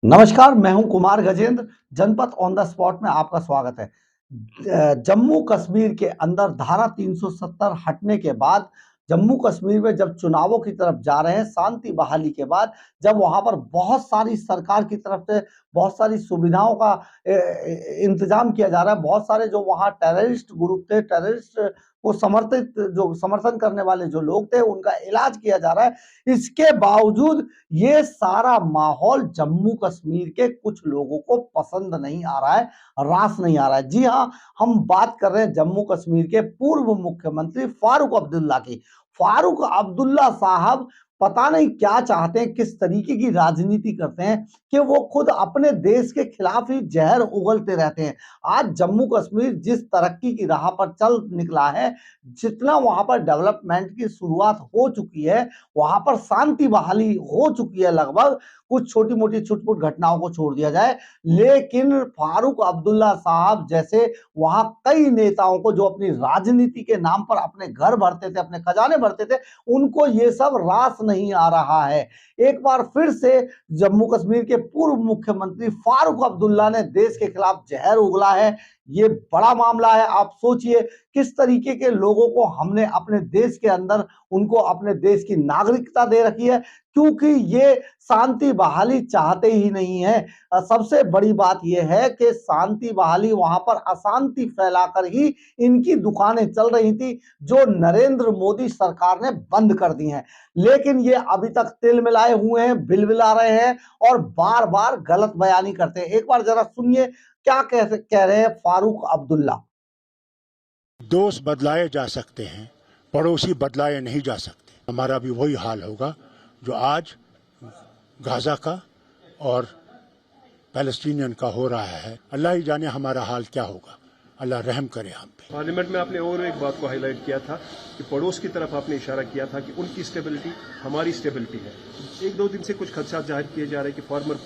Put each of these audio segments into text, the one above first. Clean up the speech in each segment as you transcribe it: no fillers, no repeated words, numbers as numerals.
नमस्कार, मैं हूं कुमार गजेंद्र। जनपद ऑन द स्पॉट में आपका स्वागत है। जम्मू कश्मीर के अंदर धारा 370 हटने के बाद जम्मू कश्मीर में जब चुनावों की तरफ जा रहे हैं, शांति बहाली के बाद जब वहां पर बहुत सारी सरकार की तरफ से बहुत सारी सुविधाओं का इंतजाम किया जा रहा है। बहुत सारे जो वहां टेररिस्ट ग्रुप थे, टेररिस्ट को जो समर्थन करने वाले जो लोग थे, उनका इलाज किया जा रहा है। इसके बावजूद ये सारा माहौल जम्मू कश्मीर के कुछ लोगों को पसंद नहीं आ रहा है, रास नहीं आ रहा है। जी हाँ, हम बात कर रहे हैं जम्मू कश्मीर के पूर्व मुख्यमंत्री फारूक अब्दुल्ला की। फारूक अब्दुल्ला साहब पता नहीं क्या चाहते हैं, किस तरीके की राजनीति करते हैं कि वो खुद अपने देश के खिलाफ ही जहर उगलते रहते हैं। आज जम्मू कश्मीर जिस तरक्की की राह पर चल निकला है, जितना वहां पर डेवलपमेंट की शुरुआत हो चुकी है, वहां पर शांति बहाली हो चुकी है लगभग, कुछ छोटी मोटी छुटपुट घटनाओं को छोड़ दिया जाए। लेकिन फारूक अब्दुल्ला साहब जैसे वहां कई नेताओं को जो अपनी राजनीति के नाम पर अपने घर भरते थे, अपने खजाने भरते थे, उनको ये सब रास नहीं आ रहा है। एक बार फिर से जम्मू कश्मीर के पूर्व मुख्यमंत्री फारूक अब्दुल्ला ने देश के खिलाफ जहर उगला है। ये बड़ा मामला है। आप सोचिए किस तरीके के लोगों को हमने अपने देश के अंदर उनको अपने देश की नागरिकता दे रखी है, क्योंकि ये शांति बहाली चाहते ही नहीं है। सबसे बड़ी बात यह है कि शांति बहाली वहां पर अशांति फैलाकर ही इनकी दुकानें चल रही थी, जो नरेंद्र मोदी सरकार ने बंद कर दी हैं। लेकिन ये अभी तक तिल मिलाए हुए हैं, बिलबिला रहे हैं और बार बार गलत बयानी करते हैं। एक बार जरा सुनिए क्या कह रहे हैं फारूक अब्दुल्ला। दोस्त बदलाए जा सकते हैं, पड़ोसी बदलाए नहीं जा सकते। हमारा भी वही हाल होगा जो आज गाजा का और पैलेस्टीनियन का हो रहा है। अल्लाह ही जाने हमारा हाल क्या होगा। अल्लाह रहम करे हम पे। पार्लियामेंट में आपने और एक बात को हाईलाइट किया था कि पड़ोस की तरफ आपने इशारा किया था कि उनकी स्टेबिलिटी हमारी स्टेबिलिटी है। एक दो दिन से कुछ खदशात जाहिर किए जा रहे हैं कि former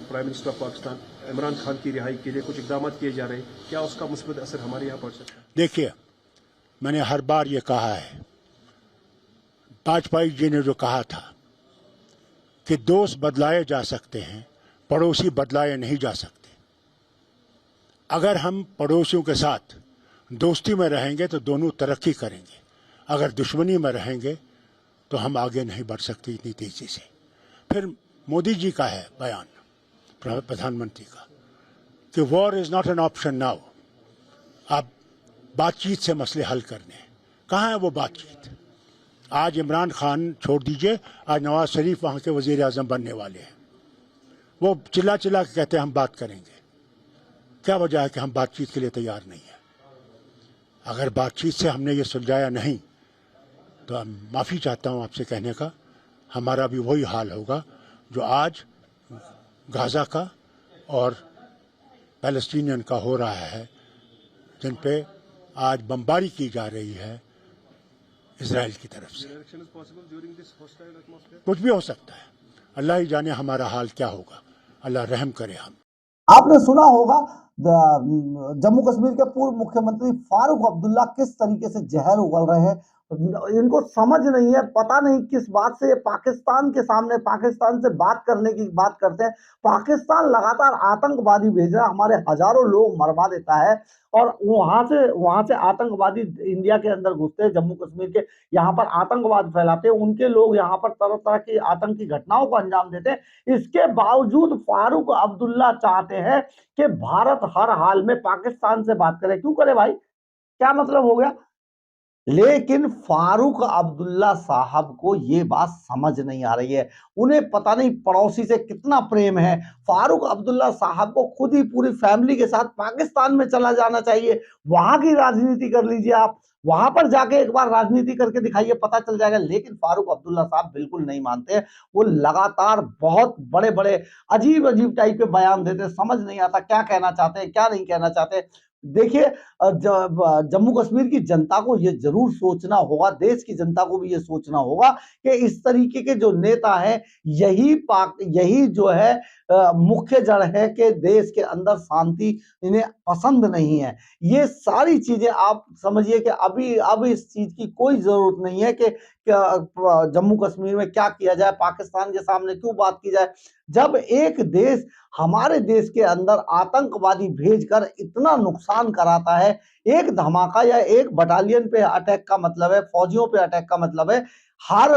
prime minister of Pakistan Imran Khan की रिहाई के लिए कुछ इकदाम किए जा रहे हैं। क्या उसका मुस्बत असर हमारे यहाँ पड़ सकता है? देखिए, मैंने हर बार ये कहा है, वाजपेयी जी ने जो कहा था कि दोस्त बदलाए जा सकते हैं, पड़ोसी बदलाए नहीं जा सकते। अगर हम पड़ोसियों के साथ दोस्ती में रहेंगे तो दोनों तरक्की करेंगे। अगर दुश्मनी में रहेंगे तो हम आगे नहीं बढ़ सकते इतनी तेजी से। फिर मोदी जी का है बयान, प्रधानमंत्री का, कि war is not an option now. आप बातचीत से मसले हल करने हैं। कहाँ है वो बातचीत? आज इमरान खान छोड़ दीजिए, आज नवाज शरीफ वहाँ के वजीर आजम बनने वाले हैं। वो चिल्ला चिल्ला के कहते हैं हम बात करेंगे। क्या वजह है कि हम बातचीत के लिए तैयार नहीं है? अगर बातचीत से हमने ये सुलझाया नहीं तो माफ़ी चाहता हूँ आपसे कहने का, हमारा भी वही हाल होगा जो आज गाजा का और पैलेस्टीनियन का हो रहा है, जिन पे आज बमबारी की जा रही है इजराइल की तरफ से। कुछ भी हो सकता है। अल्लाह ही जाने हमारा हाल क्या होगा। अल्लाह रहम करे हम। आपने सुना होगा जम्मू कश्मीर के पूर्व मुख्यमंत्री फारूक अब्दुल्ला किस तरीके से जहर उगल रहे हैं। इनको समझ नहीं है, पता नहीं किस बात से ये पाकिस्तान के सामने पाकिस्तान से बात करने की बात करते हैं। पाकिस्तान लगातार आतंकवादी भेज रहा है, हमारे हजारों लोग मरवा देता है और वहां से आतंकवादी इंडिया के अंदर घुसते हैं, जम्मू कश्मीर के यहाँ पर आतंकवाद फैलाते हैं, उनके लोग यहाँ पर तरह तरह की आतंकी घटनाओं को अंजाम देते हैं। इसके बावजूद फारूक अब्दुल्ला चाहते हैं कि भारत हर हाल में पाकिस्तान से बात करे। क्यों करे भाई, क्या मतलब हो गया? लेकिन फारूक अब्दुल्ला साहब को ये बात समझ नहीं आ रही है। उन्हें पता नहीं पड़ोसी से कितना प्रेम है। फारूक अब्दुल्ला साहब को खुद ही पूरी फैमिली के साथ पाकिस्तान में चला जाना चाहिए, वहां की राजनीति कर लीजिए। आप वहां पर जाके एक बार राजनीति करके दिखाइए, पता चल जाएगा। लेकिन फारूक अब्दुल्ला साहब बिल्कुल नहीं मानते। वो लगातार बहुत बड़े बड़े अजीब अजीब टाइप के बयान देते, समझ नहीं आता क्या कहना चाहते हैं क्या नहीं कहना चाहते। देखिए, जम्मू कश्मीर की जनता को ये जरूर सोचना होगा, देश की जनता को भी ये सोचना होगा कि इस तरीके के जो नेता हैं, यही जो है मुख्य जड़ है कि देश के अंदर शांति इन्हें पसंद नहीं है। ये सारी चीजें आप समझिए कि अब इस चीज की कोई जरूरत नहीं है कि जम्मू कश्मीर में क्या किया जाए, पाकिस्तान के सामने क्यों बात की जाए। जब एक देश हमारे देश के अंदर आतंकवादी भेजकर इतना नुकसान कराता है, एक धमाका या एक बटालियन पे अटैक का मतलब है, फौजियों पे अटैक का मतलब है हर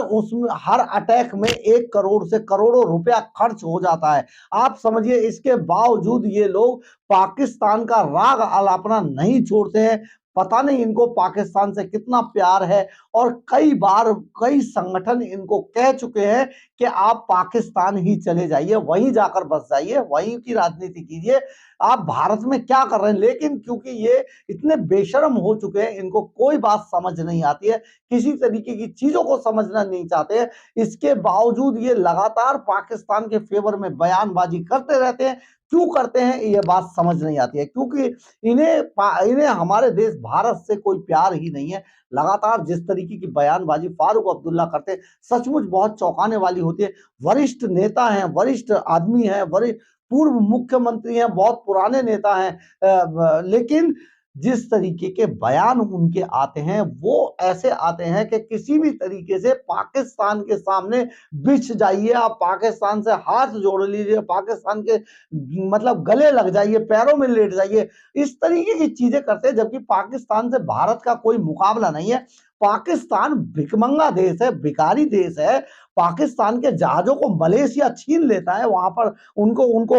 अटैक में 1 करोड़ से करोड़ों रुपया खर्च हो जाता है। आप समझिए, इसके बावजूद ये लोग पाकिस्तान का राग अलापना नहीं छोड़ते हैं। पता नहीं इनको पाकिस्तान से कितना प्यार है, और कई बार कई संगठन इनको कह चुके हैं कि आप पाकिस्तान ही चले जाइए, वहीं जाकर बस जाइए, वहीं की राजनीति कीजिए, आप भारत में क्या कर रहे हैं। लेकिन क्योंकि ये इतने बेशर्म हो चुके हैं, इनको कोई बात समझ नहीं आती है, किसी तरीके की चीजों को समझना नहीं चाहते हैं। इसके बावजूद ये लगातार पाकिस्तान के फेवर में बयानबाजी करते रहते हैं। क्यों करते हैं ये बात समझ नहीं आती है, क्योंकि इन्हें हमारे देश भारत से कोई प्यार ही नहीं है। लगातार जिस तरीके की बयानबाजी फारूक अब्दुल्ला करते हैं, सचमुच बहुत चौंकाने वाली होती है। वरिष्ठ नेता हैं, वरिष्ठ आदमी हैं, पूर्व मुख्यमंत्री हैं, बहुत पुराने नेता हैं, लेकिन जिस तरीके के बयान उनके आते हैं, वो ऐसे आते हैं कि किसी भी तरीके से पाकिस्तान के सामने बिछ जाइए, आप पाकिस्तान से हाथ जोड़ लीजिए, पाकिस्तान के मतलब गले लग जाइए, पैरों में लेट जाइए, इस तरीके की चीजें करते हैं। जबकि पाकिस्तान से भारत का कोई मुकाबला नहीं है। पाकिस्तान भिखमंगा देश है, भिखारी देश है। पाकिस्तान के जहाजों को मलेशिया छीन लेता है, वहां पर उनको उनको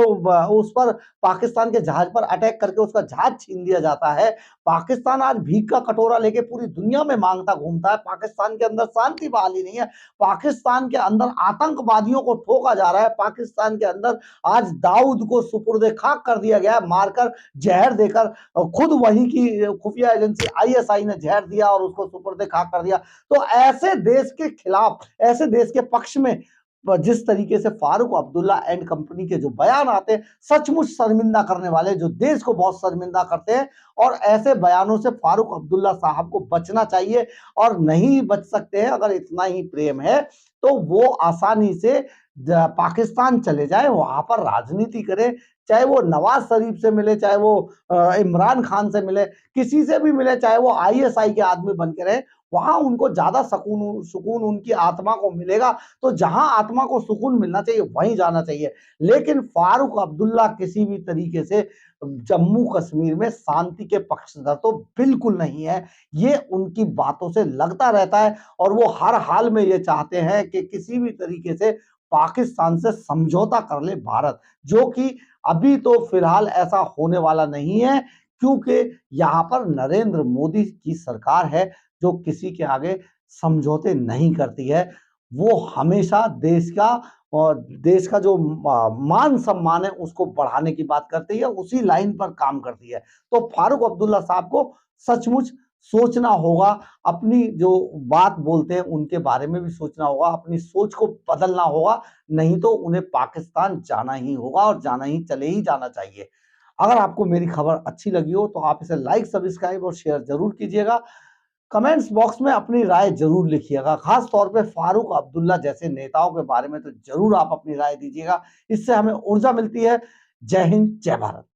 उस पर पाकिस्तान के जहाज पर अटैक करके उसका जहाज छीन लिया जाता है। पाकिस्तान आज भीख का कटोरा लेके पूरी दुनिया में मांगता घूमता है। पाकिस्तान के अंदर शांति बहाली नहीं है। पाकिस्तान के अंदर आतंकवादियों को ठोका जा रहा है। पाकिस्तान के अंदर आज दाऊद को सुपुर्दे खाक कर दिया गया है, मारकर जहर देकर। खुद वहीं की खुफिया एजेंसी आईएसआई ने जहर दिया और उसको सुपुर्दे खाक कर दिया। तो ऐसे देश के खिलाफ, ऐसे देश के पक्ष में जिस तरीके से फारूक अब्दुल्ला एंड कंपनी के जो बयान आते हैं, सचमुच शर्मिंदा करने वाले, जो देश को बहुत शर्मिंदा करते हैं। और ऐसे बयानों से फारूक अब्दुल्ला साहब को बचना चाहिए, और नहीं बच सकते हैं। अगर इतना ही प्रेम है तो वो आसानी से पाकिस्तान चले जाए, वहां पर राजनीति करे, चाहे वो नवाज शरीफ से मिले, चाहे वो इमरान खान से मिले, किसी से भी मिले, चाहे वो आईएसआई के आदमी बन के रहे, वहां उनको ज्यादा सुकून उनकी आत्मा को मिलेगा। तो जहां आत्मा को सुकून मिलना चाहिए वहीं जाना चाहिए। लेकिन फारूक अब्दुल्ला किसी भी तरीके से जम्मू कश्मीर में शांति के पक्षधर तो बिल्कुल नहीं है। ये उनकी बातों से लगता रहता है, और वो हर हाल में ये चाहते हैं कि किसी भी तरीके से पाकिस्तान से समझौता कर ले भारत, जो कि अभी तो फिलहाल ऐसा होने वाला नहीं है, क्योंकि यहाँ पर नरेंद्र मोदी की सरकार है जो किसी के आगे समझौते नहीं करती है। वो हमेशा देश का जो मान सम्मान है उसको बढ़ाने की बात करती है, उसी लाइन पर काम करती है। तो फारूक अब्दुल्ला साहब को सचमुच सोचना होगा, अपनी जो बात बोलते हैं उनके बारे में भी सोचना होगा, अपनी सोच को बदलना होगा, नहीं तो उन्हें पाकिस्तान जाना ही होगा, और जाना ही चले ही जाना चाहिए। अगर आपको मेरी खबर अच्छी लगी हो तो आप इसे लाइक, सब्सक्राइब और शेयर जरूर कीजिएगा। कमेंट्स बॉक्स में अपनी राय जरूर लिखिएगा, खास तौर पे फारूक अब्दुल्ला जैसे नेताओं के बारे में तो जरूर आप अपनी राय दीजिएगा। इससे हमें ऊर्जा मिलती है। जय हिंद, जय भारत।